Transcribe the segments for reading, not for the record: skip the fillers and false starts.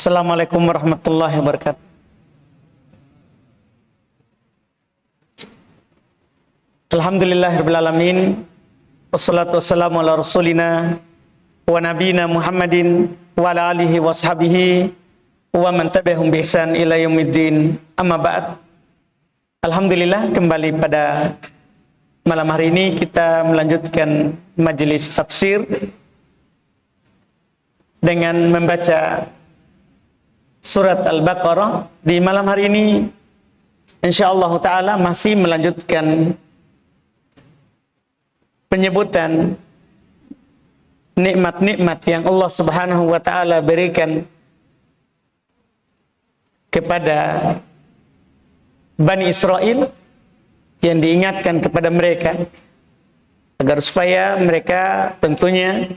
Assalamualaikum warahmatullahi wabarakatuh. Alhamdulillahirabbil alamin. Wassalatu wassalamu ala rasulina wa nabiyina Muhammadin wa ala alihi washabihi wa man tabi'ahum bi ihsan ila yaumiddin. Amma ba'd. Alhamdulillah, kembali pada malam hari ini kita melanjutkan majelis tafsir dengan membaca surat Al-Baqarah. Di malam hari ini insyaallah ta'ala masih melanjutkan penyebutan nikmat-nikmat yang Allah Subhanahu wa ta'ala berikan kepada Bani Israel, yang diingatkan kepada mereka agar supaya mereka tentunya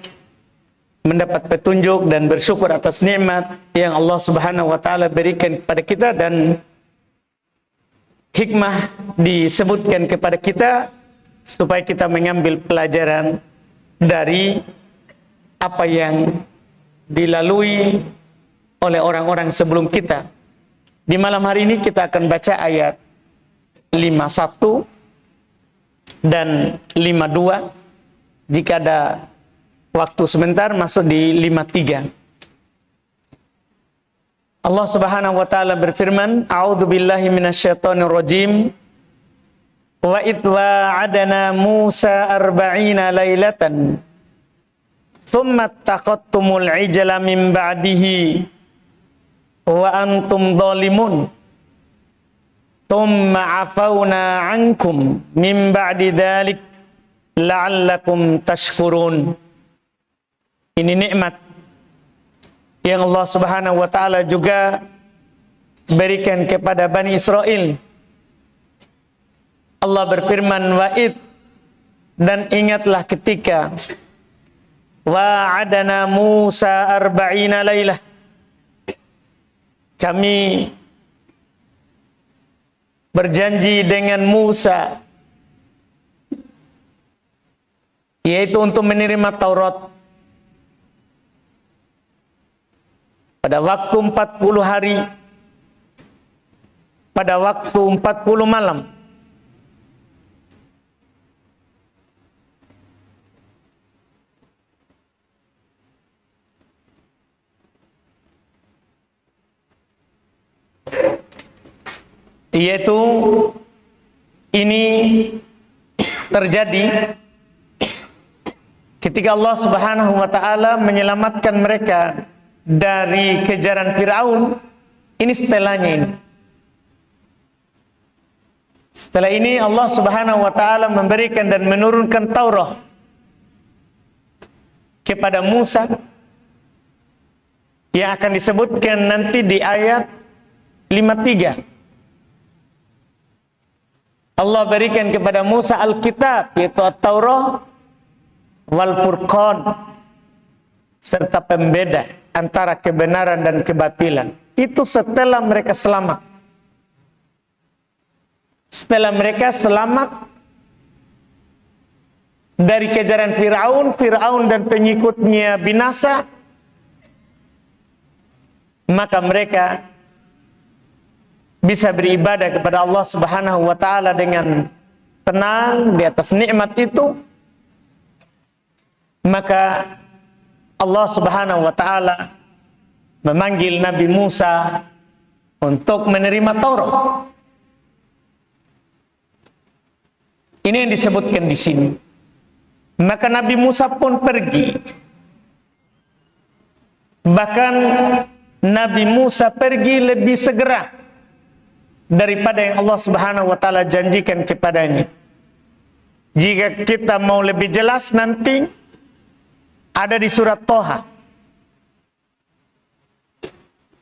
mendapat petunjuk dan bersyukur atas nikmat yang Allah Subhanahu wa ta'ala berikan kepada kita, dan hikmah disebutkan kepada kita supaya kita mengambil pelajaran dari apa yang dilalui oleh orang-orang sebelum kita. Di malam hari ini kita akan baca ayat 51 dan 52. Jika ada waktu sebentar masuk di 53. Allah Subhanahu wa ta'ala berfirman, A'udzubillahi minasyaitonirrajim. Wa idh wa'adana Musa 40 lailatan thumma taqattumul ijla min ba'dihi wa antum dhalimun thumma 'afawna 'ankum min ba'di dzalik la'allakum tashkurun. Ini nikmat yang Allah Subhanahu wa ta'ala juga berikan kepada Bani Israel. Allah berfirman, wa'id, dan ingatlah ketika wa'adana Musa 40 lailah, kami berjanji dengan Musa, yaitu untuk menerima Taurat pada waktu 40 hari, pada waktu 40 malam. Yaitu ini terjadi ketika Allah Subhanahu wa ta'ala menyelamatkan mereka dari kejaran Firaun. Ini setelahnya ini. Setelah ini Allah Subhanahu wa ta'ala memberikan dan menurunkan Taurat kepada Musa, yang akan disebutkan nanti di ayat 53. Allah berikan kepada Musa Alkitab, yaitu At-Taurat wal Furqan, serta pembeda antara kebenaran dan kebatilan. Itu setelah mereka selamat. Setelah mereka selamat dari kejaran Firaun dan pengikutnya binasa, maka mereka bisa beribadah kepada Allah Subhanahu wa ta'ala dengan tenang di atas nikmat itu. Maka Allah Subhanahu wa ta'ala memanggil Nabi Musa untuk menerima Taurat. Ini yang disebutkan di sini. Maka Nabi Musa pun pergi. Bahkan Nabi Musa pergi lebih segera daripada yang Allah Subhanahu wa ta'ala janjikan kepadanya. Jika kita mau lebih jelas, nanti ada di surat Toha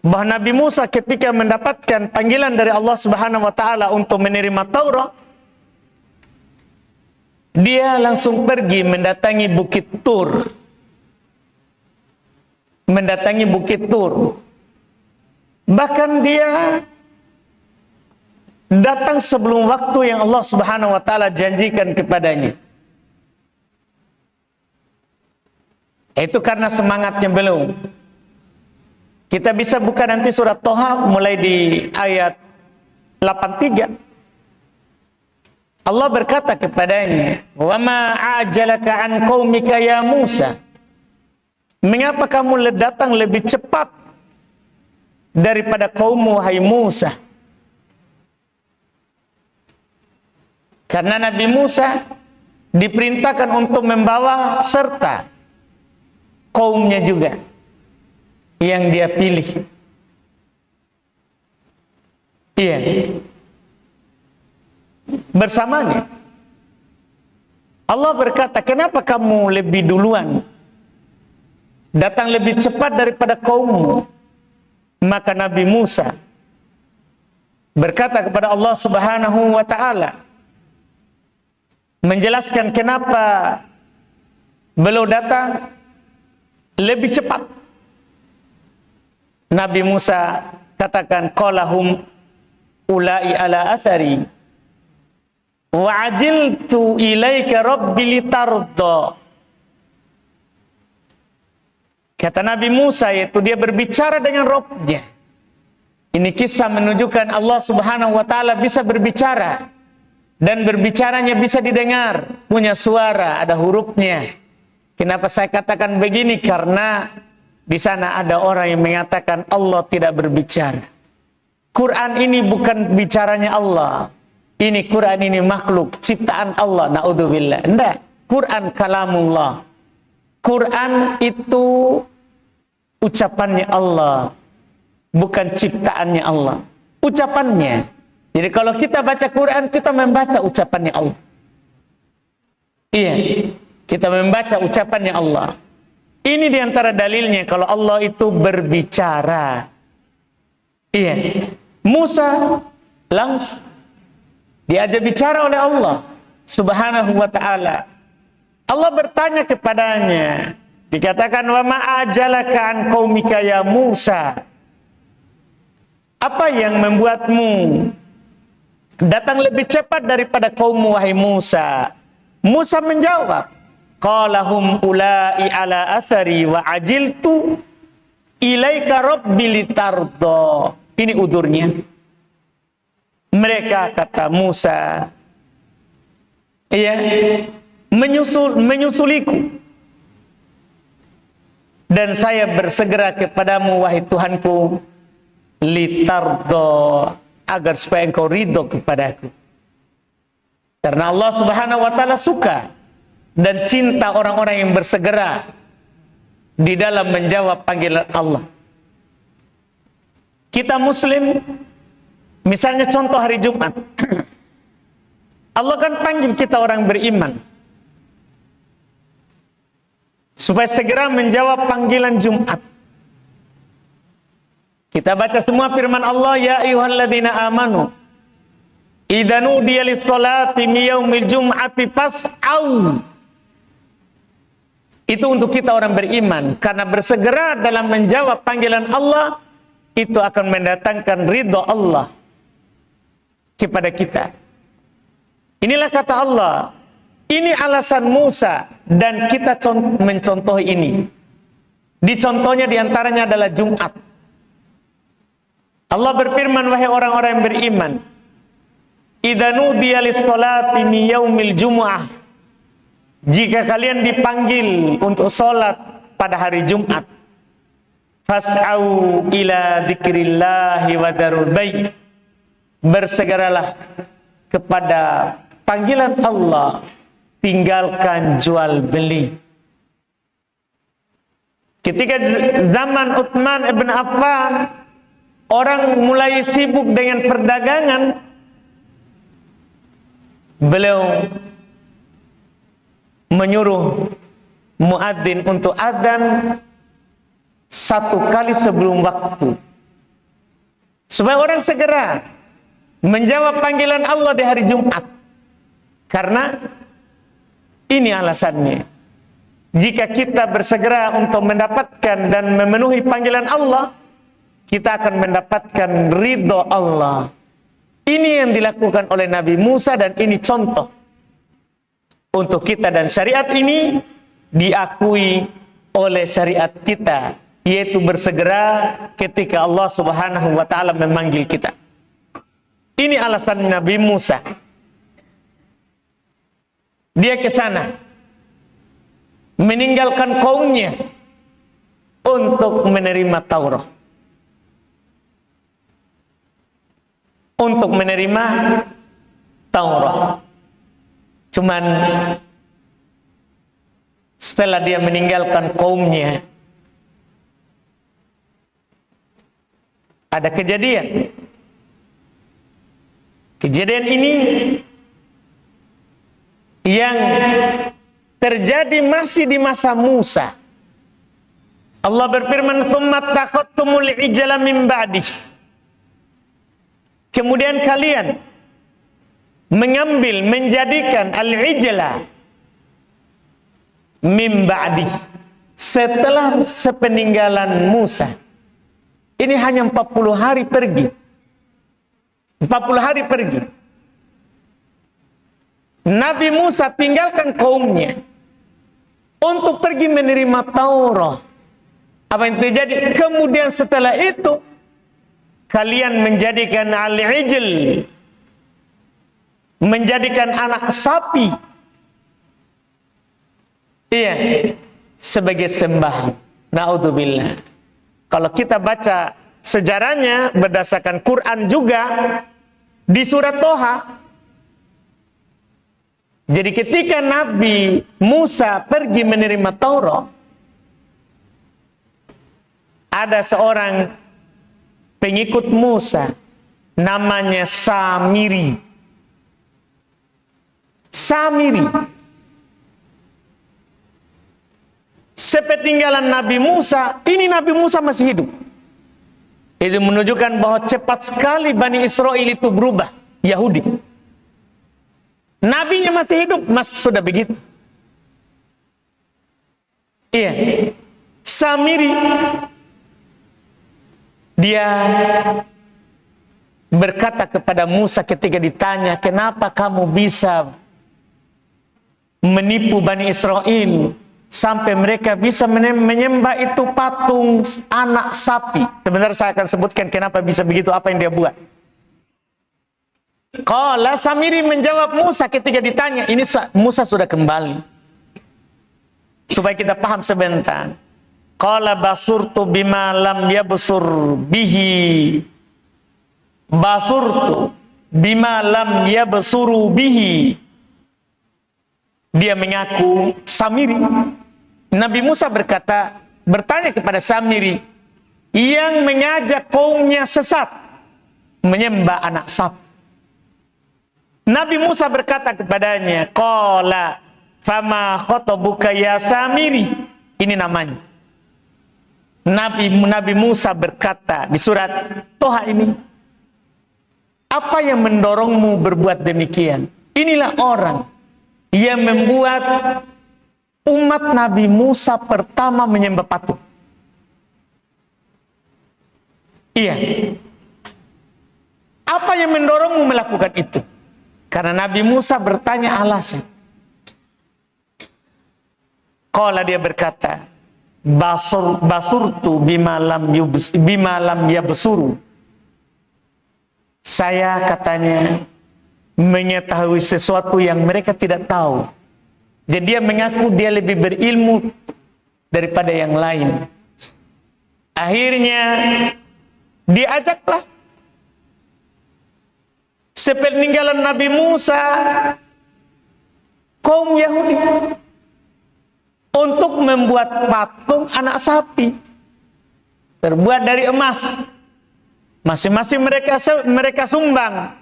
bahwa Nabi Musa ketika mendapatkan panggilan dari Allah Subhanahu wa ta'ala untuk menerima Taurat, dia langsung pergi mendatangi Bukit Tur. Mendatangi Bukit Tur. Bahkan dia datang sebelum waktu yang Allah Subhanahu wa ta'ala janjikan kepadanya. Itu karena semangatnya belum. Kita bisa buka nanti surat Toha mulai di ayat 83. Allah berkata kepadanya, "Wa ma ajalaka an qaumika ya Musa?" Mengapa kamu datang lebih cepat daripada kaummu, hai Musa? Karena Nabi Musa diperintahkan untuk membawa serta kaumnya juga yang dia pilih. Iya. Bersamanya. Allah berkata, kenapa kamu lebih duluan datang lebih cepat daripada kaummu? Maka Nabi Musa berkata kepada Allah Subhanahu wa ta'ala, menjelaskan kenapa beliau datang lebih cepat. Nabi Musa katakan, qalahum ulai ala athari wa ajiltu ilaika rabbi litarda. Kata Nabi Musa, yaitu dia berbicara dengan Rabbnya. Ini kisah menunjukkan Allah Subhanahu wa ta'ala bisa berbicara, dan berbicaranya bisa didengar, punya suara, ada hurufnya. Kenapa saya katakan begini? Karena di sana ada orang yang mengatakan Allah tidak berbicara. Quran ini bukan bicaranya Allah. Ini Quran ini makhluk, ciptaan Allah. Na'udzubillah. Enggak. Quran kalamullah. Quran itu ucapannya Allah, bukan ciptaannya Allah. Ucapannya. Jadi kalau kita baca Quran, kita membaca ucapannya Allah. Iya. Kita membaca ucapannya Allah. Ini diantara dalilnya kalau Allah itu berbicara. Iya. Musa langsung diajak bicara oleh Allah Subhanahu wa ta'ala. Allah bertanya kepadanya. Dikatakan, wa ma'ajalaka an qaumika ya Musa. Apa yang membuatmu datang lebih cepat daripada kaummu, wahai Musa? Musa menjawab, qalahum ulai ala athari wa ajiltu ilaika rabbi litarda. Ini udurnya. Mereka, kata Musa, iya, menyusuliku, dan saya bersegera kepadamu, wahai Tuhanku, litarda, agar supaya engkau ridho kepadaku. Karena Allah Subhanahu wa ta'ala suka dan cinta orang-orang yang bersegera di dalam menjawab panggilan Allah. Kita Muslim, misalnya contoh hari Jumat, Allah kan panggil kita orang beriman supaya segera menjawab panggilan Jumat. Kita baca semua firman Allah, ya ayyuhalladzina amanu idza nudiya lis-sholati min yaumil jum'ati fas'au. Itu untuk kita orang beriman, karena bersegera dalam menjawab panggilan Allah itu akan mendatangkan ridho Allah kepada kita. Inilah kata Allah. Ini alasan Musa, dan kita mencontoh ini. Dicontohnya diantaranya adalah Jumat. Allah berfirman, wahai orang-orang yang beriman, idza nudiya lis-sholati min yaumil jumu'ah, jika kalian dipanggil untuk sholat pada hari Jumat, fas'au ila dzikrillahi wa dzarul bai', bersegeralah kepada panggilan Allah, tinggalkan jual beli. Ketika zaman Utsman ibn Affan, orang mulai sibuk dengan perdagangan, beliau menyuruh muadzin untuk adzan 1 kali sebelum waktu, supaya orang segera menjawab panggilan Allah di hari Jumat. Karena ini alasannya, jika kita bersegera untuk mendapatkan dan memenuhi panggilan Allah, kita akan mendapatkan ridho Allah. Ini yang dilakukan oleh Nabi Musa, dan ini contoh untuk kita, dan syariat ini diakui oleh syariat kita yaitu bersegera ketika Allah Subhanahu wa taala memanggil kita. Ini alasan Nabi Musa. Dia ke sana meninggalkan kaumnya untuk menerima Taurat. Untuk menerima Taurat. Cuman setelah dia meninggalkan kaumnya, ada kejadian. Kejadian ini yang terjadi masih di masa Musa. Allah berfirman, "Tsumma takhadtumul ijla min ba'di." Kemudian kalian menjadikan al-ijla min ba'di, setelah sepeninggalan Musa. Ini hanya 40 hari pergi. 40 hari pergi. Nabi Musa tinggalkan kaumnya untuk pergi menerima Taurat. Apa yang terjadi? Kemudian setelah itu kalian menjadikan al-ijl, menjadikan anak sapi, iya, sebagai sembahan. Naudzubillah. Kalau kita baca sejarahnya berdasarkan Quran juga di surat Toha. Jadi ketika Nabi Musa pergi menerima Taurat, ada seorang pengikut Musa namanya Samiri. Samiri. Sepeninggalan Nabi Musa, ini Nabi Musa masih hidup. Itu menunjukkan bahwa cepat sekali Bani Israel itu berubah, Yahudi. Nabinya masih hidup, sudah begitu. Iya. Samiri, dia berkata kepada Musa ketika ditanya, "Kenapa kamu bisa menipu Bani Israel sampai mereka bisa menyembah itu patung anak sapi?" Sebentar saya akan sebutkan kenapa bisa begitu, apa yang dia buat. Qala, Samiri menjawab Musa ketika ditanya, ini Musa sudah kembali. Supaya kita paham sebentar. Qala basurtu bima lam yabsur bihi. Basurtu bima lam yabsuru bihi. Dia mengaku, Samiri. Nabi Musa bertanya kepada Samiri yang mengajak kaumnya sesat menyembah anak sapi. Nabi Musa berkata kepadanya, "Qala fama khotobuka ya Samiri." Ini namanya. Nabi Musa berkata di surat Toha ini, "Apa yang mendorongmu berbuat demikian?" Inilah orang yang membuat umat Nabi Musa pertama menyembah patung. Iya. Apa yang mendorongmu melakukan itu? Karena Nabi Musa bertanya alasan. Qala, dia berkata, basurtu bima lam yabsuru. Saya, katanya, mengetahui sesuatu yang mereka tidak tahu. Jadi dia mengaku dia lebih berilmu daripada yang lain. Akhirnya diajaklah sepeninggalan Nabi Musa kaum Yahudi untuk membuat patung anak sapi terbuat dari emas. Masing-masing mereka sumbang.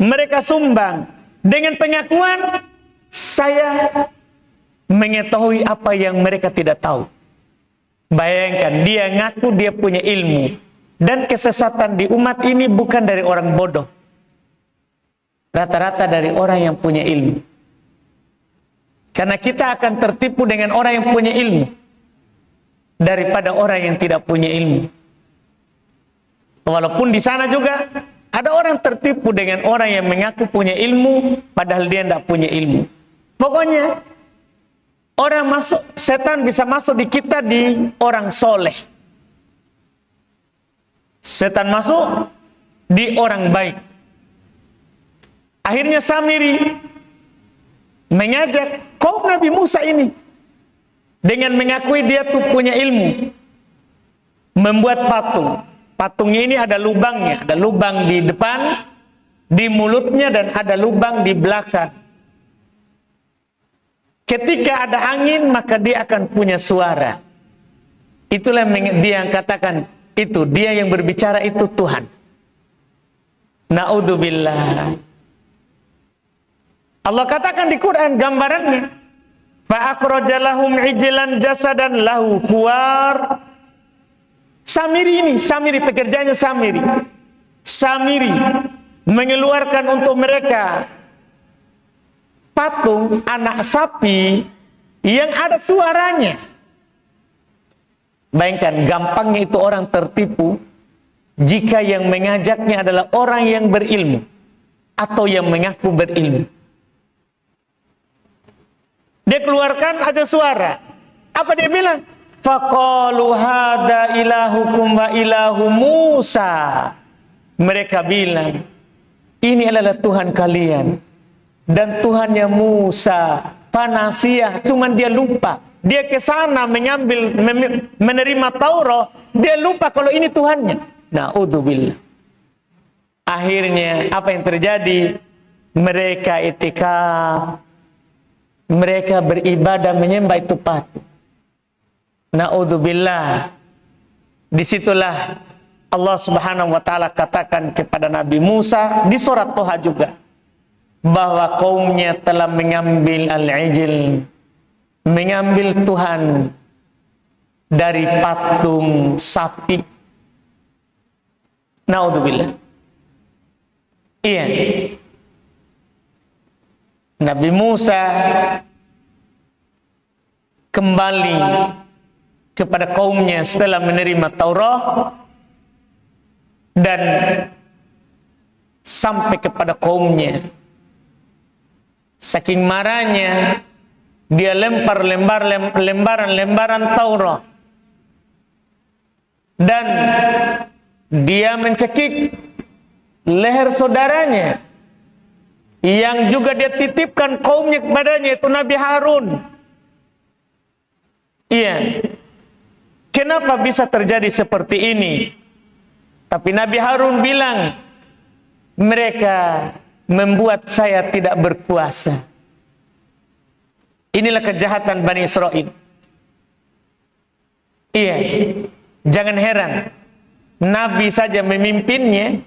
Mereka sumbang dengan pengakuan, saya mengetahui apa yang mereka tidak tahu. Bayangkan, dia ngaku dia punya ilmu. Dan kesesatan di umat ini bukan dari orang bodoh. Rata-rata dari orang yang punya ilmu. Karena kita akan tertipu dengan orang yang punya ilmu daripada orang yang tidak punya ilmu. Walaupun di sana juga ada orang tertipu dengan orang yang mengaku punya ilmu padahal dia tidak punya ilmu. Pokoknya Setan bisa masuk di kita di orang soleh. Setan masuk di orang baik. Akhirnya Samiri mengajak kaum Nabi Musa ini dengan mengakui dia tuh punya ilmu membuat patung. Patungnya ini ada lubangnya, ada lubang di depan, di mulutnya, dan ada lubang di belakang. Ketika ada angin, maka dia akan punya suara. Itulah dia yang katakan, itu dia yang berbicara, itu Tuhan. Na'udzubillah. Allah katakan di Quran gambarannya, fa akhraja lahum ijlan jasadan lahu khuwar. Samiri pekerjaannya Samiri mengeluarkan untuk mereka patung anak sapi yang ada suaranya. Bayangkan gampangnya itu orang tertipu jika yang mengajaknya adalah orang yang berilmu atau yang mengaku berilmu. Dia keluarkan aja suara. Apa dia bilang? Faqalu hada ilahukum wa ilahu Musa. Mereka bilang, ini adalah Tuhan kalian dan Tuhannya Musa. Panasiah, cuman dia lupa. Dia ke sana menerima Taurat, dia lupa kalau ini Tuhannya. Na'udzubillah. Akhirnya apa yang terjadi? Mereka itikaf. Mereka beribadah menyembah itu patung. Na'udzubillah. Disitulah Allah Subhanahu wa ta'ala katakan kepada Nabi Musa di surat Toha juga, bahwa kaumnya telah mengambil al-ijil, mengambil Tuhan dari patung sapi. Na'udzubillah. Iya. Nabi Musa kembali kepada kaumnya setelah menerima Taurat dan sampai kepada kaumnya. Saking marahnya dia lempar lembaran Taurat dan dia mencekik leher saudaranya yang juga dia titipkan kaumnya kepadanya, itu Nabi Harun. Iya. Kenapa bisa terjadi seperti ini? Tapi Nabi Harun bilang, mereka membuat saya tidak berkuasa. Inilah kejahatan Bani Israel. Iya. Jangan heran, Nabi saja memimpinnya,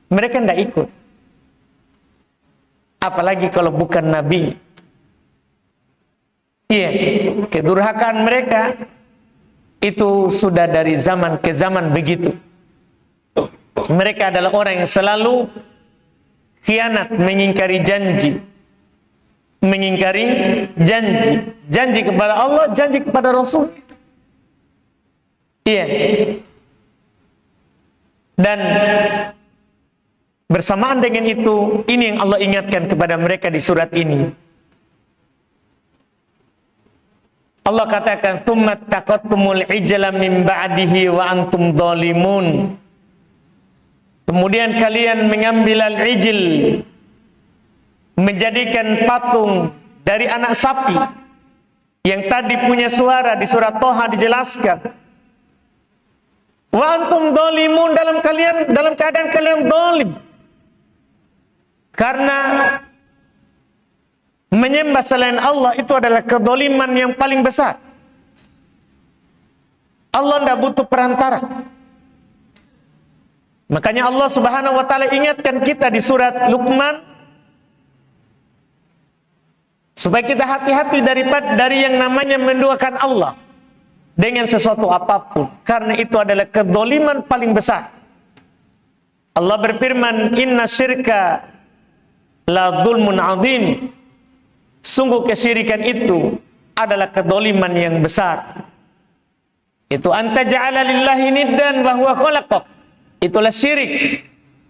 mereka tidak ikut. Apalagi kalau bukan Nabi. Iya, kedurhakaan mereka itu sudah dari zaman ke zaman begitu. Mereka adalah orang yang selalu khianat, mengingkari janji. Mengingkari janji. Janji kepada Allah, janji kepada Rasul. Iya. Dan bersamaan dengan itu, ini yang Allah ingatkan kepada mereka di surat ini. Allah katakan, "Tsumma taqattumul ijla min ba'dihi wa antum dzalimun." Kemudian kalian mengambil al-ijl, menjadikan patung dari anak sapi yang tadi punya suara. Di surat Toha dijelaskan, wa antum dzalimun, dalam keadaan kalian zalim. Karena menyembah selain Allah itu adalah kedzaliman yang paling besar. Allah tidak butuh perantara. Makanya Allah Subhanahu wa ta'ala ingatkan kita di surat Luqman supaya kita hati-hati dari yang namanya menduakan Allah dengan sesuatu apapun, karena itu adalah kedzaliman paling besar. Allah berfirman, "Inna syirka la dzulmun 'adzim." Sungguh kesyirikan itu adalah kedzaliman yang besar. Itu anta ja'ala lillahi niddan wa huwa khalaqak. Itulah syirik.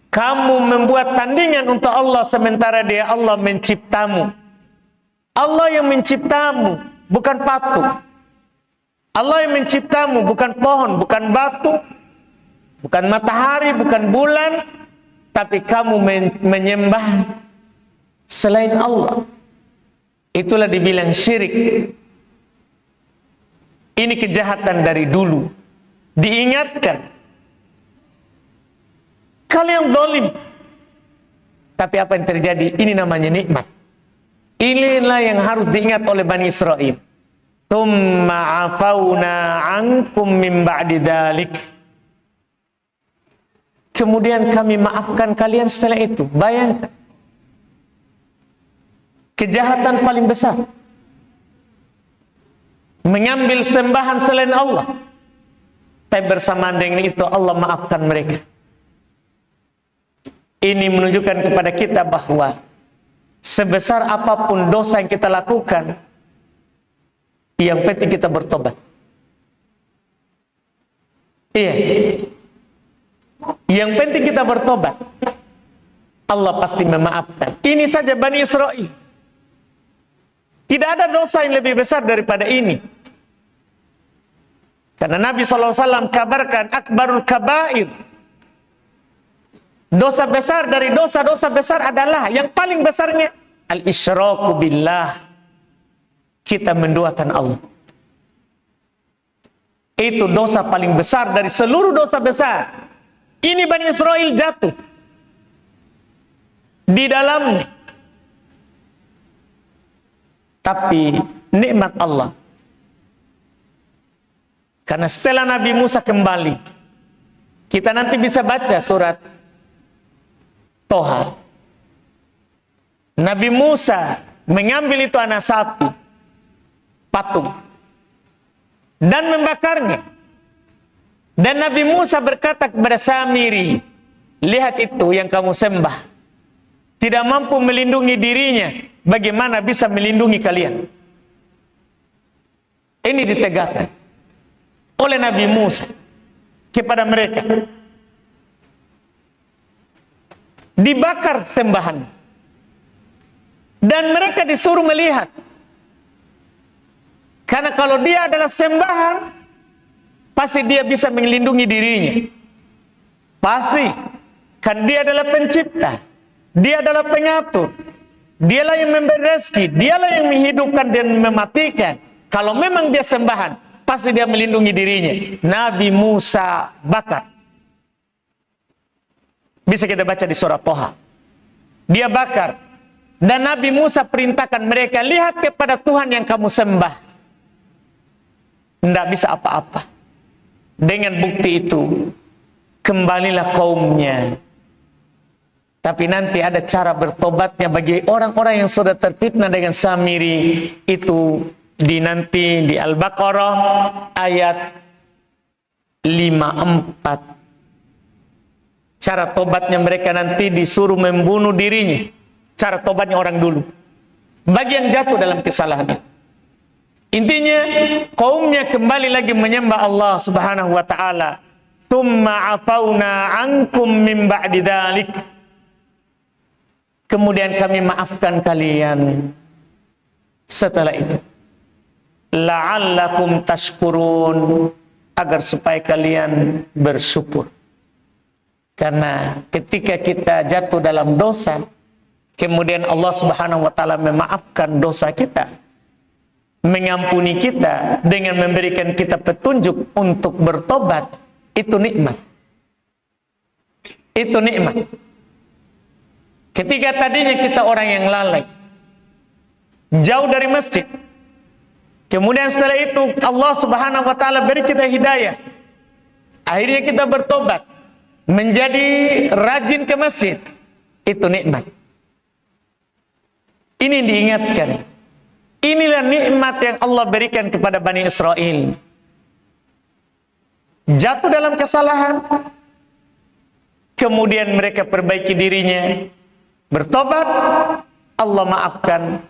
Kamu membuat tandingan untuk Allah sementara dia Allah menciptamu. Allah yang menciptamu. bukan patung. Allah yang menciptamu, bukan pohon, bukan batu, bukan matahari, bukan bulan, tapi kamu menyembah selain Allah. Itulah dibilang syirik. Ini kejahatan dari dulu. Diingatkan. Kalian zalim. Tapi apa yang terjadi? Ini namanya nikmat. Inilah yang harus diingat oleh Bani Israel. Tsumma afawna ankum min ba'di dzalik. Kemudian kami maafkan kalian setelah itu. Bayangkan. Kejahatan paling besar. Mengambil sembahan selain Allah. Tapi bersamaan dengan itu Allah maafkan mereka. Ini menunjukkan kepada kita bahwa sebesar apapun dosa yang kita lakukan, yang penting kita bertobat. Iya. Yang penting kita bertobat. Allah pasti memaafkan. Ini saja Bani Israel. Tidak ada dosa yang lebih besar daripada ini. Karena Nabi SAW kabarkan akbarul kabair. Dosa besar dari dosa-dosa besar adalah yang paling besarnya al-isyraku billah. Kita menduakan Allah. Itu dosa paling besar dari seluruh dosa besar. Ini Bani Israel jatuh di dalamnya. Tapi nikmat Allah. Karena setelah Nabi Musa kembali, kita nanti bisa baca surat Toha. Nabi Musa mengambil itu anak sapi, patung, dan membakarnya. Dan Nabi Musa berkata kepada Samiri, lihat itu yang kamu sembah. Tidak mampu melindungi dirinya. Bagaimana bisa melindungi kalian? Ini ditegakkan oleh Nabi Musa kepada mereka. Dibakar sembahan. Dan mereka disuruh melihat. Karena kalau dia adalah sembahan, pasti dia bisa melindungi dirinya. Pasti. Kan dia adalah pencipta. Dia adalah pengatur. Dialah yang memberi rezeki. Dialah yang menghidupkan dan mematikan. Kalau memang dia sembahan, pasti dia melindungi dirinya. Nabi Musa bakar. Bisa kita baca di surah Toha. Dia bakar. Dan Nabi Musa perintahkan mereka, lihat kepada Tuhan yang kamu sembah. Tidak bisa apa-apa. Dengan bukti itu, kembalilah kaumnya. Tapi nanti ada cara bertobatnya bagi orang-orang yang sudah terfitnah dengan Samiri. Itu nanti di Al-Baqarah ayat 54. Cara tobatnya mereka nanti disuruh membunuh dirinya. Cara tobatnya orang dulu. Bagi yang jatuh dalam kesalahan. Intinya, kaumnya kembali lagi menyembah Allah Subhanahu wa ta'ala. Tsumma afawna ankum min ba'di dzalik. Kemudian kami maafkan kalian setelah itu. La'allakum tashkurun. Agar supaya kalian bersyukur. Karena ketika kita jatuh dalam dosa, kemudian Allah Subhanahu wa ta'ala memaafkan dosa kita, mengampuni kita dengan memberikan kita petunjuk untuk bertobat, itu nikmat. Itu nikmat. Ketika tadinya kita orang yang lalai, jauh dari masjid, kemudian setelah itu Allah Subhanahu wa ta'ala beri kita hidayah, akhirnya kita bertobat, menjadi rajin ke masjid, itu nikmat. Ini diingatkan. Inilah nikmat yang Allah berikan kepada Bani Israel. Jatuh dalam kesalahan, kemudian mereka perbaiki dirinya, bertobat, Allah maafkan,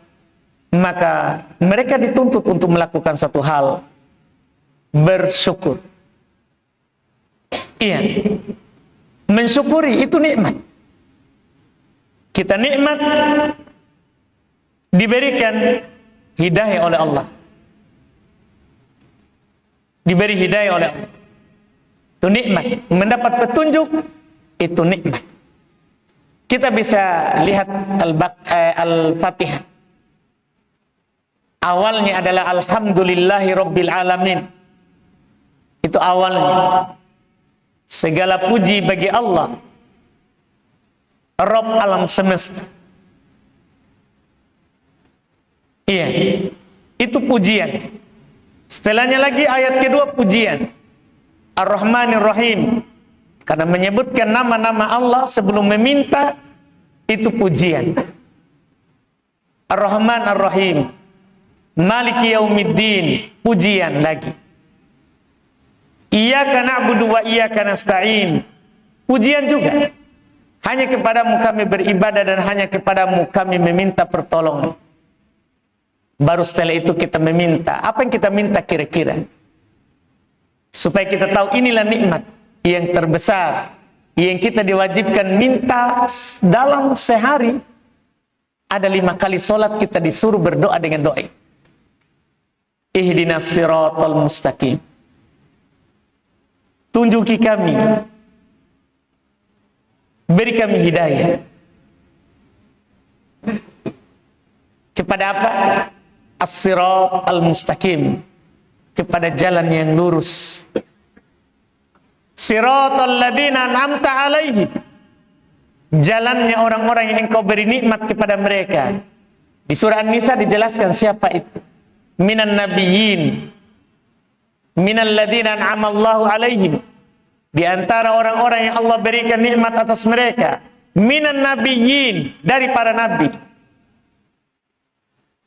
maka mereka dituntut untuk melakukan satu hal, bersyukur. Iya, mensyukuri itu nikmat. Kita nikmat diberikan hidayah oleh Allah. diberi hidayah oleh Allah. Itu nikmat. Mendapat petunjuk itu nikmat. Kita bisa lihat Al-Fatihah. Awalnya adalah alhamdulillahi rabbil alamin. Itu awalnya. Segala puji bagi Allah, Rabb alam semesta. Iya, itu pujian. Setelahnya lagi ayat kedua pujian. Ar-Rahmanir Rahim. Karena menyebutkan nama-nama Allah sebelum meminta, itu pujian. Ar-Rahman Ar-Rahim. Maliki Yaumiddin, pujian lagi. Iyyaka na'budu wa iyyaka nasta'in, pujian juga. Hanya kepadamu kami beribadah dan hanya kepadamu kami meminta pertolongan. Baru setelah itu kita meminta. Apa yang kita minta kira-kira? Supaya kita tahu inilah nikmat yang terbesar yang kita diwajibkan minta dalam sehari. Ada 5 kali sholat kita disuruh berdoa dengan doa. Ihdinas siratal mustaqim. Tunjuki kami, beri kami hidayah. Kepada apa? As-sirat al-mustaqim. Kepada jalan yang lurus. Siratal ladzina an'amta alaihim. Jalannya orang-orang yang engkau beri nikmat kepada mereka. Di surah An-Nisa dijelaskan siapa itu. Minan nabiyyin. Minal ladzina an'amallahu alaihim. Di antara orang-orang yang Allah berikan nikmat atas mereka. Minan nabiyyin, dari para nabi.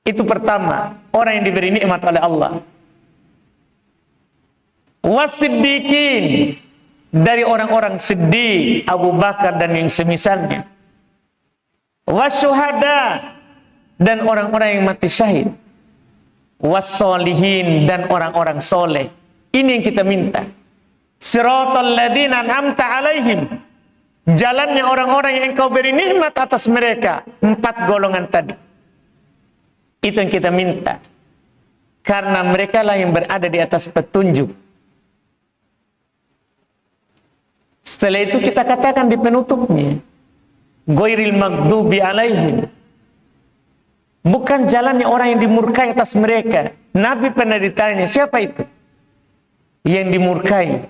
Itu pertama, orang yang diberi nikmat oleh Allah. Wasiddiqin, dari orang-orang siddiq, Abu Bakar dan yang semisalnya. Wasyuhada, dan orang-orang yang mati syahid. Wassolihin, dan orang-orang soleh. Ini yang kita minta. Siratal ladzina an'amta alaihim. Jalannya orang-orang yang engkau beri nikmat atas mereka. 4 golongan tadi. Itu yang kita minta. Karena mereka lah yang berada di atas petunjuk. Setelah itu kita katakan di penutupnya. Ghairil maghdubi alaihim. Bukan jalannya orang yang dimurkai atas mereka. Nabi pernah ditanya, siapa itu yang dimurkai?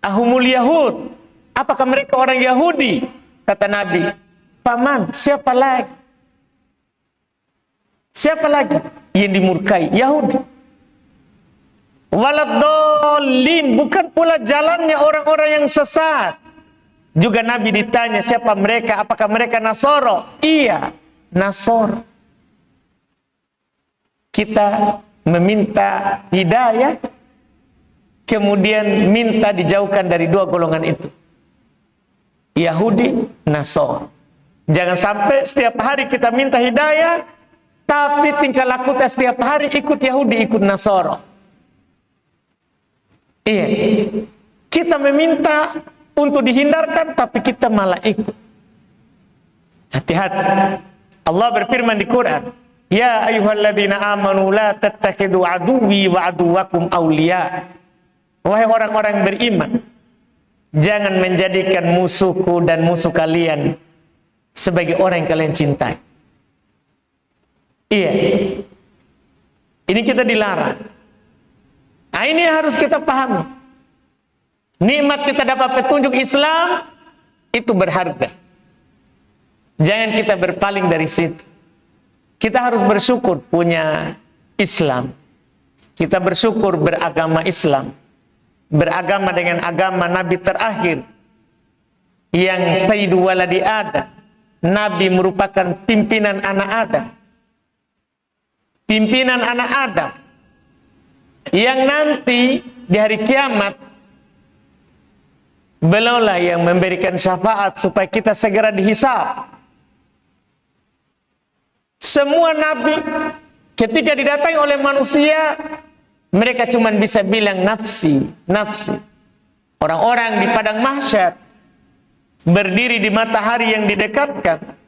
Ahumul Yahud. Apakah mereka orang Yahudi? Kata Nabi. Paman, siapa lagi? Siapa lagi yang dimurkai? Yahudi. Waladdallin, bukan pula jalannya orang-orang yang sesat. Juga Nabi ditanya siapa mereka? Apakah mereka Nasoro? Iya, Nasoro. Kita meminta hidayah, kemudian minta dijauhkan dari 2 golongan itu. Yahudi, Nasor. Jangan sampai setiap hari kita minta hidayah, tapi tingkah laku kita setiap hari ikut Yahudi, ikut Nasor. Iya. Kita meminta untuk dihindarkan, tapi kita malah ikut. Hati-hati. Allah berfirman di Quran, Ya ayyuhalladzina amanu la tattakhidu aduwwi wa aduwwakum awliya. Wahai orang-orang beriman, jangan menjadikan musuhku dan musuh kalian sebagai orang yang kalian cintai. Iya. Ini kita dilarang. Nah, ini harus kita pahami. Nikmat kita dapat petunjuk Islam itu berharga. Jangan kita berpaling dari situ. Kita harus bersyukur punya Islam. Kita bersyukur beragama Islam. Beragama dengan agama Nabi terakhir yang Sayyidu Waladi Adam. Nabi merupakan pimpinan anak Adam. Pimpinan anak Adam yang nanti di hari kiamat beliaulah yang memberikan syafaat supaya kita segera dihisab. Semua nabi ketika didatangi oleh manusia, mereka cuma bisa bilang nafsi, nafsi. Orang-orang di padang mahsyar berdiri di matahari yang didekatkan.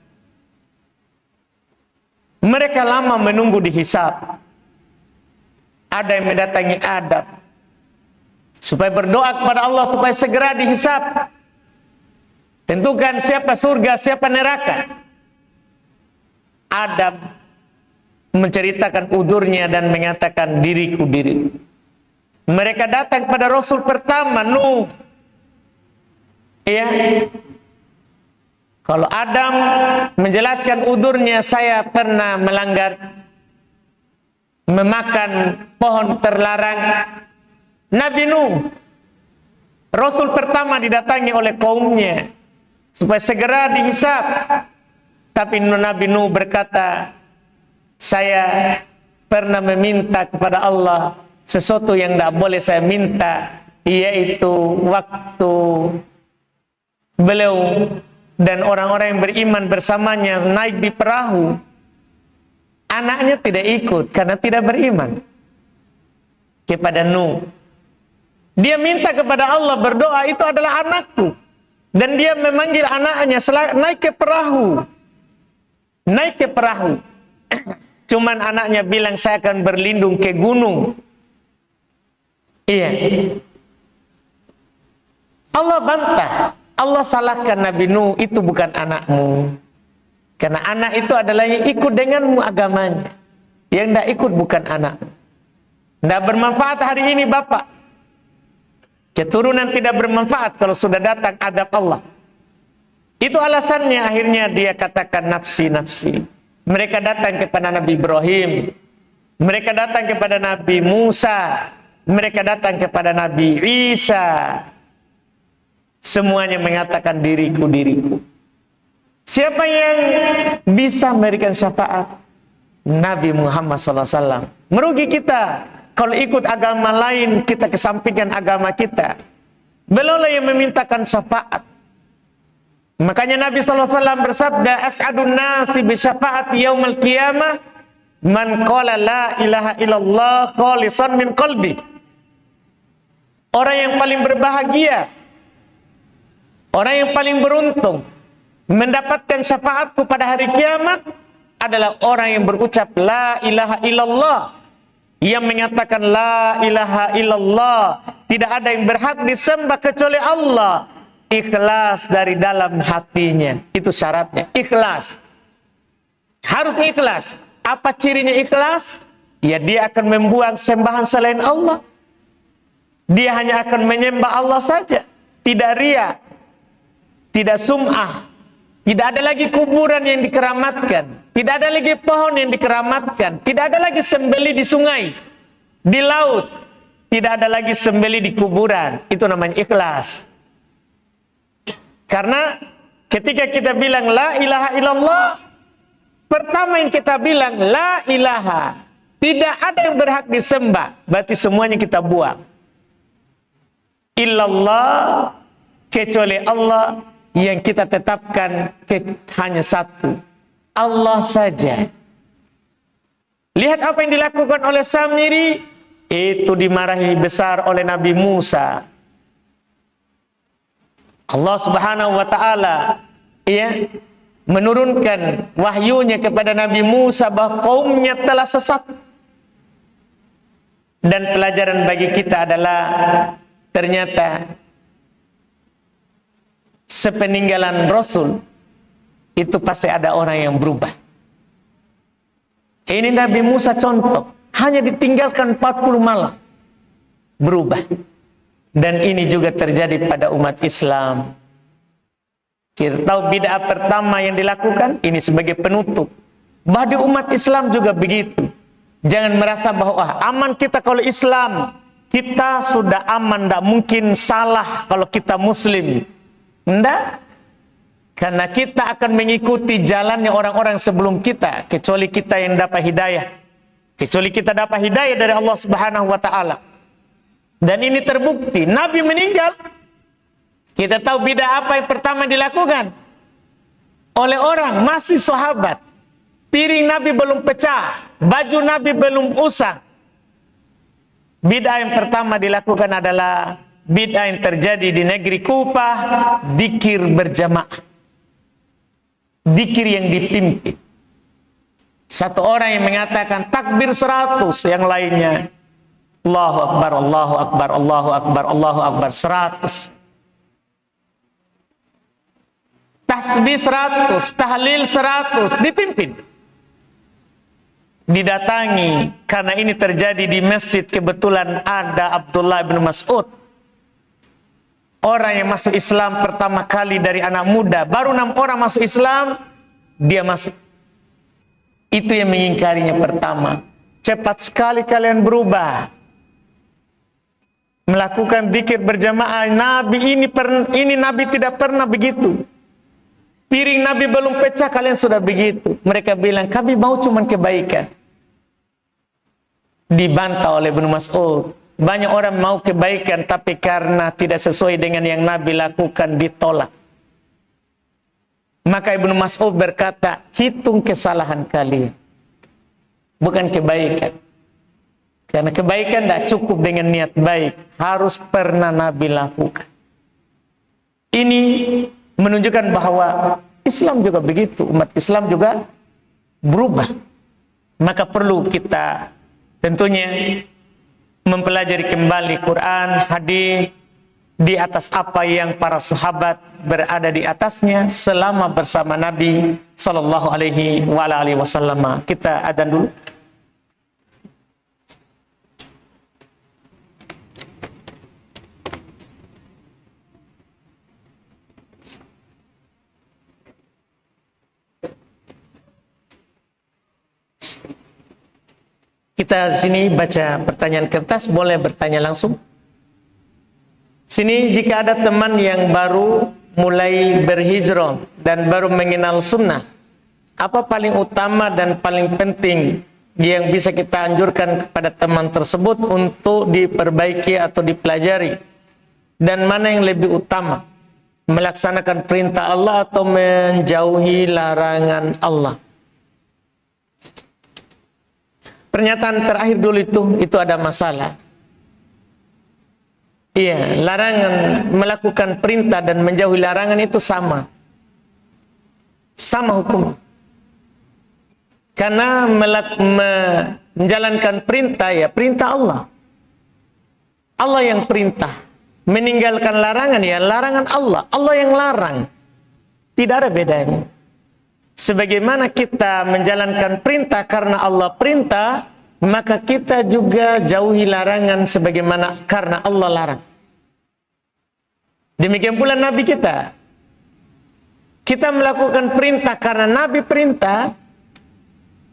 Mereka lama menunggu dihisab. Ada yang mendatangi Adam. supaya berdoa kepada Allah supaya segera dihisab. Tentukan siapa surga, siapa neraka. Adam menceritakan udurnya dan mengatakan diriku. Mereka datang pada Rasul pertama, Nuh. Ya. Kalau Adam menjelaskan udurnya, saya pernah melanggar, memakan pohon terlarang. Nabi Nuh, Rasul pertama didatangi oleh kaumnya supaya segera dihisab. Tapi Nabi Nuh berkata, saya pernah meminta kepada Allah sesuatu yang tidak boleh saya minta, yaitu waktu beliau dan orang-orang yang beriman bersamanya naik di perahu, anaknya tidak ikut karena tidak beriman kepada Nuh. Dia minta kepada Allah, berdoa, itu adalah anakku, dan dia memanggil anaknya naik ke perahu. Cuman anaknya bilang, saya akan berlindung ke gunung. Iya. Allah bantah, Allah salahkan Nabi Nuh, itu bukan anakmu. Karena anak itu adalah yang ikut denganmu agamanya. Yang tidak ikut bukan anak. Tidak bermanfaat hari ini bapak. Keturunan tidak bermanfaat kalau sudah datang adab Allah. Itu alasannya akhirnya dia katakan nafsi. Mereka datang kepada Nabi Ibrahim. Mereka datang kepada Nabi Musa. Mereka datang kepada Nabi Isa. Semuanya mengatakan diriku. Siapa yang bisa memberikan syafaat? Nabi Muhammad SAW. Merugi kita kalau ikut agama lain, kita kesampingkan agama kita. Beliaulah yang memintakan syafaat. Makanya Nabi SAW bersabda, as'adun nasi bisyafaat yaumil qiyamah man qala la ilaha illallah khalisan min qalbi. Orang yang paling berbahagia, orang yang paling beruntung mendapatkan syafaatku pada hari kiamat adalah orang yang berucap la ilaha illallah, yang mengatakan la ilaha illallah, tidak ada yang berhak disembah kecuali Allah, ikhlas dari dalam hatinya. Itu syaratnya, ikhlas. Harus ikhlas. Apa cirinya ikhlas? Ya, dia akan membuang sembahan selain Allah. Dia hanya akan menyembah Allah saja, tidak ria, tidak sum'ah. Tidak ada lagi kuburan yang dikeramatkan, tidak ada lagi pohon yang dikeramatkan, tidak ada lagi sembeli di sungai, di laut, tidak ada lagi sembeli di kuburan. Itu namanya ikhlas. Karena ketika kita bilang la ilaha illallah, pertama yang kita bilang la ilaha, tidak ada yang berhak disembah, berarti semuanya kita buang. Illallah, kecuali Allah, yang kita tetapkan hanya satu, Allah saja. Lihat apa yang dilakukan oleh Samiri, itu dimarahi besar oleh Nabi Musa. Allah Subhanahu wa taala menurunkan wahyunya kepada Nabi Musa bahwa kaumnya telah sesat. Dan pelajaran bagi kita adalah ternyata sepeninggalan Rasul itu pasti ada orang yang berubah. Ini Nabi Musa contoh, hanya ditinggalkan 40 malam berubah. Dan ini juga terjadi pada umat Islam. Kita tahu bid'ah pertama yang dilakukan, ini sebagai penutup. Bahwa di umat Islam juga begitu. Jangan merasa bahwa aman kita kalau Islam, kita sudah aman, tidak mungkin salah kalau kita Muslim. Tidak. Karena kita akan mengikuti jalannya orang-orang sebelum kita, kecuali kita yang dapat hidayah. Kecuali kita dapat hidayah dari Allah Subhanahu wa taala. Dan ini terbukti, Nabi meninggal. Kita tahu bid'ah apa yang pertama dilakukan oleh orang, masih sahabat. Piring Nabi belum pecah, baju Nabi belum usang. Bid'ah yang pertama dilakukan adalah bid'ah yang terjadi di negeri Kufah, zikir berjamaah. Zikir yang dipimpin. Satu orang yang mengatakan takbir 100, yang lainnya Allahu Akbar, Allahu Akbar, Allahu Akbar, Allahu Akbar 100. Tasbih 100, tahlil 100, dipimpin. Didatangi, karena ini terjadi di masjid, kebetulan ada Abdullah bin Mas'ud. Orang yang masuk Islam pertama kali dari anak muda, baru 6 orang masuk Islam, dia masuk. Itu yang mengingkarinya pertama. Cepat sekali kalian berubah. Melakukan zikir berjamaah. Nabi ini Nabi tidak pernah begitu. Piring Nabi belum pecah kalian sudah begitu. Mereka bilang kami mau cuman kebaikan. Dibantah oleh Ibnu Mas'ud. Banyak orang mau kebaikan tapi karena tidak sesuai dengan yang Nabi lakukan ditolak. Maka Ibnu Mas'ud berkata, hitung kesalahan kalian, bukan kebaikan. Karena kebaikan tidak cukup dengan niat baik, harus pernah Nabi lakukan. Ini menunjukkan bahwa Islam juga begitu, umat Islam juga berubah. Maka perlu kita tentunya mempelajari kembali Quran, hadis di atas apa yang para sahabat berada di atasnya selama bersama Nabi sallallahu alaihi wasallam. Kita adzan dulu. Kita sini baca pertanyaan kertas, boleh bertanya langsung. Sini jika ada teman yang baru mulai berhijrah dan baru mengenal sunnah, apa paling utama dan paling penting yang bisa kita anjurkan kepada teman tersebut untuk diperbaiki atau dipelajari? Dan mana yang lebih utama, melaksanakan perintah Allah atau menjauhi larangan Allah? Pernyataan terakhir dulu itu ada masalah. Iya, larangan melakukan perintah dan menjauhi larangan itu sama hukum. Karena menjalankan perintah ya perintah Allah. Allah yang perintah. Meninggalkan larangan ya larangan Allah. Allah yang larang. Tidak ada bedanya. Sebagaimana kita menjalankan perintah karena Allah perintah, maka kita juga jauhi larangan sebagaimana karena Allah larang. Demikian pula Nabi kita. Kita melakukan perintah karena Nabi perintah,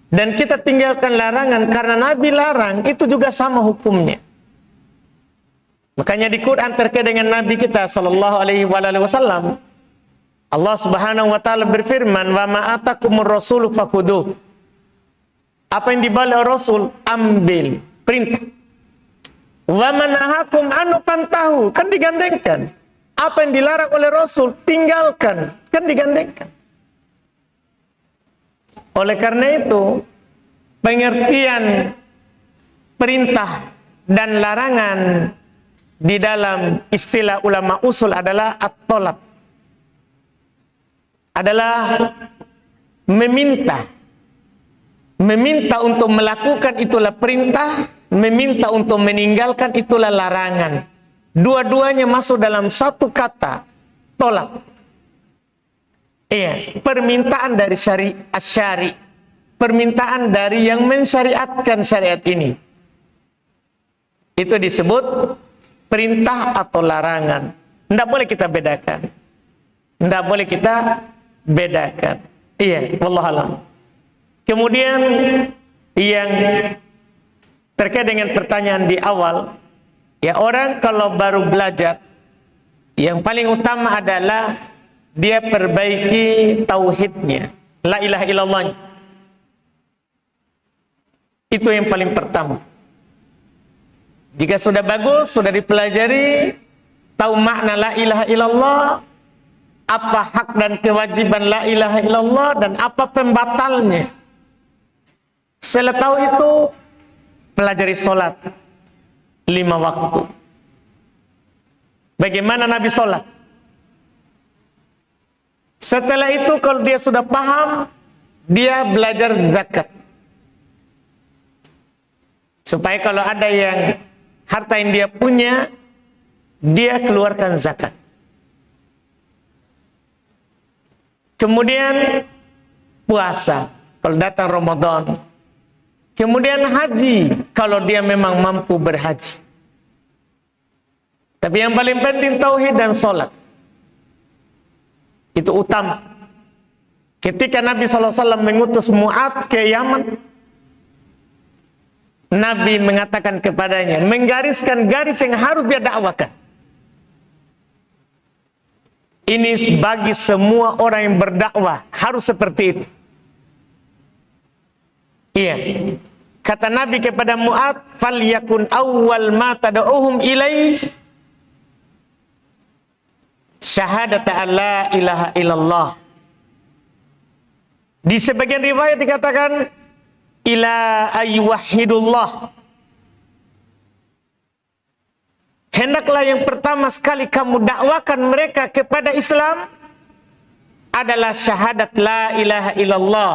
dan kita tinggalkan larangan karena Nabi larang, itu juga sama hukumnya. Makanya di Quran terkait dengan Nabi kita sallallahu alaihi wasallam, Allah Subhanahu wa taala berfirman, "Wa ma atakumur rasulu fakhuduh." Apa yang dibawa Rasul, ambil, perintah. "Wa manahakum anu pantahu," kan digandengkan. Apa yang dilarang oleh Rasul, tinggalkan, kan digandengkan. Oleh karena itu, pengertian perintah dan larangan di dalam istilah ulama usul adalah at-thalab. Adalah meminta untuk melakukan itulah perintah, meminta untuk meninggalkan itulah larangan. Dua-duanya masuk dalam satu kata, tolak. Iya, permintaan dari syari, permintaan dari yang mensyariatkan syariat ini. Itu disebut perintah atau larangan. Tidak boleh kita bedakan. Tidak boleh kita bedakan. Iya, wallahualam. Kemudian yang terkait dengan pertanyaan di awal, ya orang kalau baru belajar, yang paling utama adalah dia perbaiki tauhidnya, la ilaha illallah. Itu yang paling pertama. Jika sudah bagus, sudah dipelajari, tahu makna la ilaha illallah, apa hak dan kewajiban la ilaha illallah, dan apa pembatalnya. Setelah tahu itu, pelajari sholat 5 waktu. Bagaimana Nabi sholat? Setelah itu kalau dia sudah paham, dia belajar zakat. Supaya kalau ada yang harta yang dia punya, dia keluarkan zakat. Kemudian puasa kalau datang Ramadan. Kemudian haji kalau dia memang mampu berhaji. Tapi yang paling penting tauhid dan sholat. Itu utama. Ketika Nabi SAW mengutus Mu'adz ke Yaman, Nabi mengatakan kepadanya, menggariskan garis yang harus dia dakwakan. Ini bagi semua orang yang berdakwah harus seperti itu. Iya. Kata Nabi kepada Mu'adz, "Falyakun awwal ma tad'uhum ilaih syahadata alla ilaha illallah." Di sebagian riwayat dikatakan ila ayyuhidullah. Hendaklah yang pertama sekali kamu dakwakan mereka kepada Islam adalah syahadat la ilaha illallah.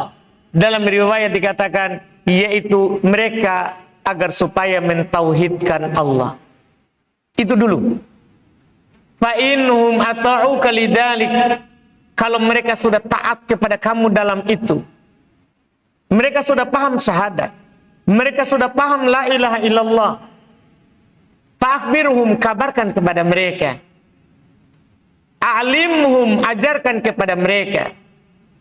Dalam riwayat dikatakan yaitu mereka agar supaya mentauhidkan Allah. Itu dulu. Fa innahum ata'uka lidzalik. Kalau mereka sudah taat kepada kamu dalam itu, mereka sudah paham syahadat, mereka sudah paham la ilaha illallah, fa'akhbirhum, kabarkan kepada mereka, a'limhum, ajarkan kepada mereka,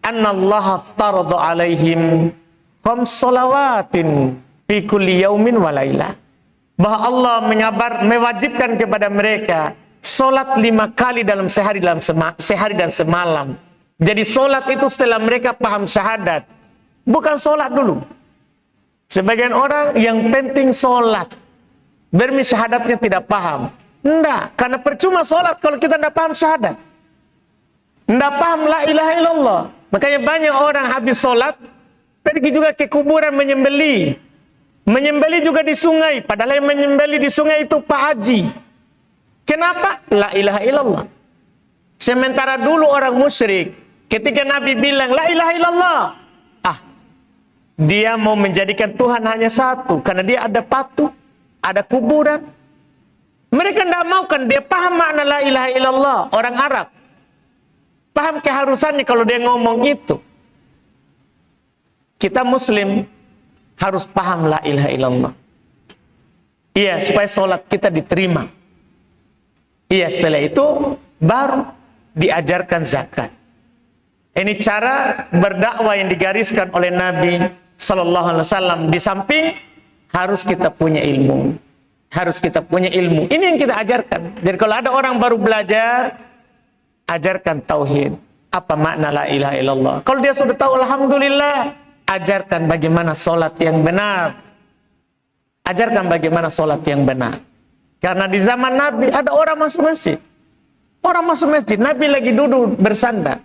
annallaha aftarada alaihim khams salawatin fi kulli yaumin wa lailah, bahwa Allah mewajibkan kepada mereka solat 5 kali dalam sehari dan semalam. Jadi solat itu setelah mereka paham syahadat, bukan solat dulu. Sebagian orang yang penting solat, bermi syahadatnya tidak paham. Enggak, karena percuma solat kalau kita tidak paham syahadat, tidak paham la ilaha illallah. Makanya banyak orang habis solat pergi juga ke kuburan menyembeli. Menyembeli juga di sungai, padahal yang menyembeli di sungai itu Pak Haji. Kenapa? La ilaha illallah. Sementara dulu orang musyrik, ketika Nabi bilang la ilaha illallah, dia mau menjadikan Tuhan hanya satu, karena dia ada patung, ada kuburan. Mereka tidak mau kan, dia paham makna la ilaha illallah. Orang Arab paham keharusannya kalau dia ngomong itu. Kita Muslim harus paham la ilaha illallah. Iya, supaya sholat kita diterima. Iya, setelah itu baru diajarkan zakat. Ini cara berdakwah yang digariskan oleh Nabi Sallallahu Alaihi Wasallam. Di samping harus kita punya ilmu, harus kita punya ilmu. Ini yang kita ajarkan. Jadi kalau ada orang baru belajar, ajarkan tauhid. Apa makna la ilaha illallah? Kalau dia sudah tahu, alhamdulillah, ajarkan bagaimana sholat yang benar. Ajarkan bagaimana sholat yang benar. Karena di zaman Nabi ada orang masuk masjid. Orang masuk masjid, Nabi lagi duduk bersandar.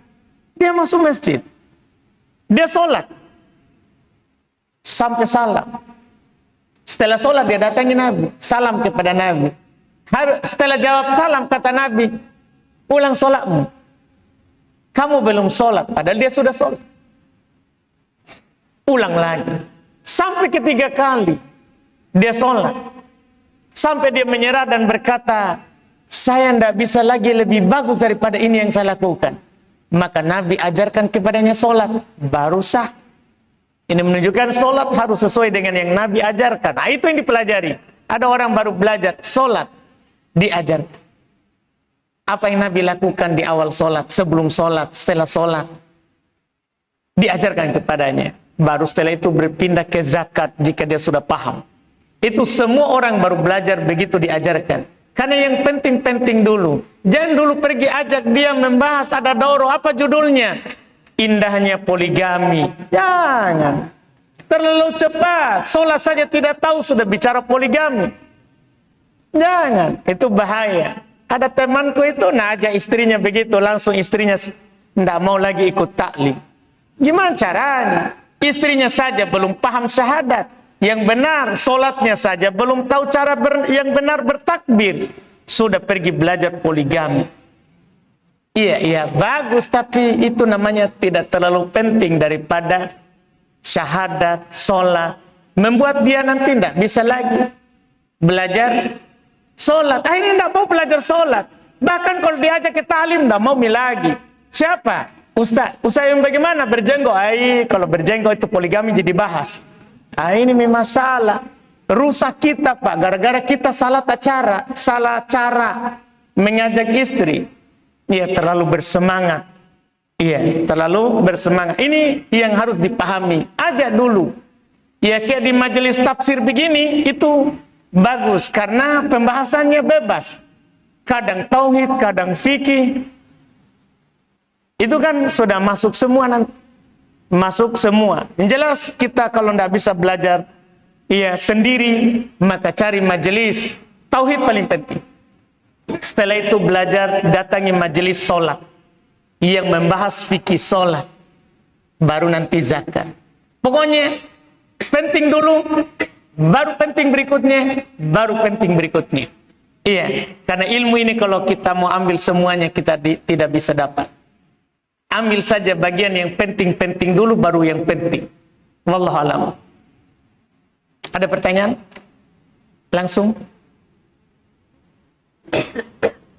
Dia masuk masjid. Dia sholat. Sampai salam. Setelah sholat dia datangi Nabi. Salam kepada Nabi. Setelah jawab salam kata Nabi, ulang sholatmu. Kamu belum sholat, padahal dia sudah sholat. Ulang lagi. Sampai ketiga kali dia sholat. Sampai dia menyerah dan berkata, saya tidak bisa lagi lebih bagus daripada ini yang saya lakukan. Maka Nabi ajarkan kepadanya sholat, baru sah. Ini menunjukkan sholat harus sesuai dengan yang Nabi ajarkan. Nah, itu yang dipelajari. Ada orang baru belajar sholat, diajarkan. Apa yang Nabi lakukan di awal sholat, sebelum sholat, setelah sholat, diajarkan kepadanya. Baru setelah itu berpindah ke zakat jika dia sudah paham. Itu semua orang baru belajar begitu diajarkan. Karena yang penting-penting dulu. Jangan dulu pergi ajak dia membahas ada daurah, apa judulnya? Indahnya poligami. Jangan. Terlalu cepat. Sholat saja tidak tahu sudah bicara poligami. Jangan. Itu bahaya. Ada temanku itu, ajak istrinya begitu. Langsung istrinya tidak mau lagi ikut taklim. Gimana caranya? Istrinya saja belum paham syahadat yang benar, sholatnya saja belum tahu cara yang benar bertakbir, sudah pergi belajar poligami. Iya, bagus, tapi itu namanya tidak terlalu penting daripada syahadat, sholat. Membuat dia nanti tidak bisa lagi belajar sholat. Akhirnya tidak mau belajar sholat. Bahkan kalau diajak ke talim, tidak mau lagi. Siapa? Ustaz. Ustaz yang bagaimana? Berjenggot. Kalau berjenggot itu poligami jadi bahas. Ini memang masalah. Rusak kita, Pak. Gara-gara kita salah cara mengajak istri. Iya, terlalu bersemangat. Iya, terlalu bersemangat. Ini yang harus dipahami. Ajak dulu. Ya, kayak di majelis tafsir begini, itu bagus. Karena pembahasannya bebas. Kadang tauhid, kadang fikih. Itu kan sudah masuk semua nanti. Masuk semua. Yang jelas kita kalau tidak bisa belajar sendiri, maka cari majelis. Tauhid paling penting. Setelah itu belajar, datangi majelis sholat yang membahas fikih sholat. Baru nanti zakat. Pokoknya penting dulu, baru penting berikutnya, baru penting berikutnya. Iya, karena ilmu ini kalau kita mau ambil semuanya kita tidak bisa dapat. Ambil saja bagian yang penting-penting dulu, baru yang penting. Wallahu a'lam. Ada pertanyaan? Langsung?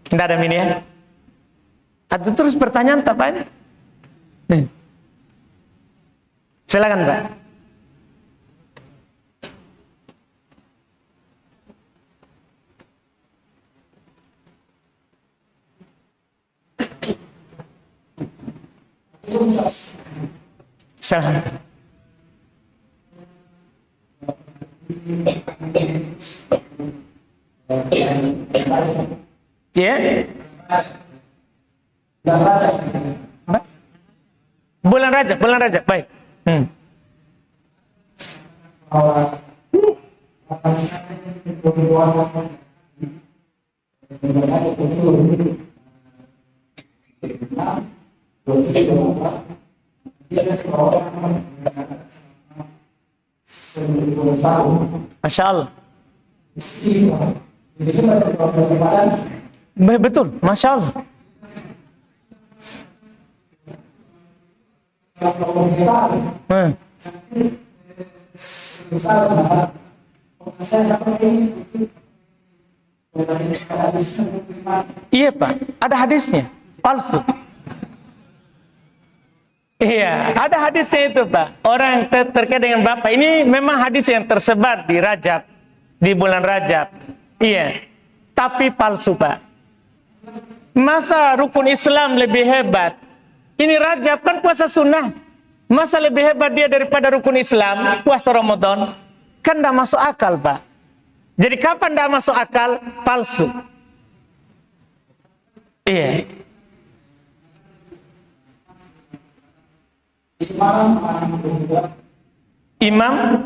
Tidak ada ini ya? Atau terus pertanyaan tak apa? Silakan Pak. Salam. Ya. Bulan Rajab, baik. Masya Allah. Betul, Masya Allah. Iya Pak, ada hadisnya, palsu. Iya, ada hadisnya itu Pak. Orang terkait dengan Bapak ini memang hadis yang tersebar di Rajab, di bulan Rajab. Iya, tapi palsu Pak. Masa rukun Islam lebih hebat? Ini Rajab kan puasa sunnah. Masa lebih hebat dia daripada rukun Islam, puasa Ramadan? Kan tidak masuk akal Pak. Jadi kapan tidak masuk akal? Palsu. Iya. Imam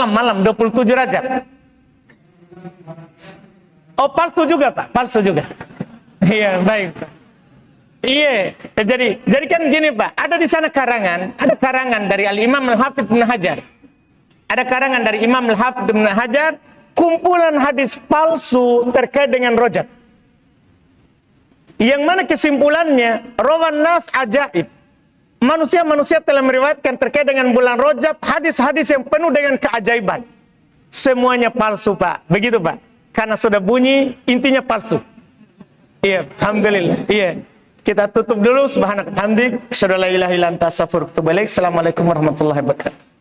malam 27 Rajab. Oh, palsu juga Pak, palsu juga. Iya, baik Pak. Iya, jadi kan gini Pak, ada di sana ada karangan dari Al-Imam Al-Hafidz Ibnu Hajar. Ada karangan dari Imam Al-Hafidz Ibnu Hajar, kumpulan hadis palsu terkait dengan Rajab. Yang mana kesimpulannya, rawan nas ajaib. Manusia-manusia telah meriwayatkan terkait dengan bulan Rajab hadis-hadis yang penuh dengan keajaiban. Semuanya palsu Pak. Begitu Pak. Karena sudah bunyi, intinya palsu. Iya, alhamdulillah. Iya. Kita tutup dulu. Subhanaka hamdik, asyhadu an la ilaha illa anta astaghfiruka wa atubu ilaik. Assalamualaikum warahmatullahi wabarakatuh.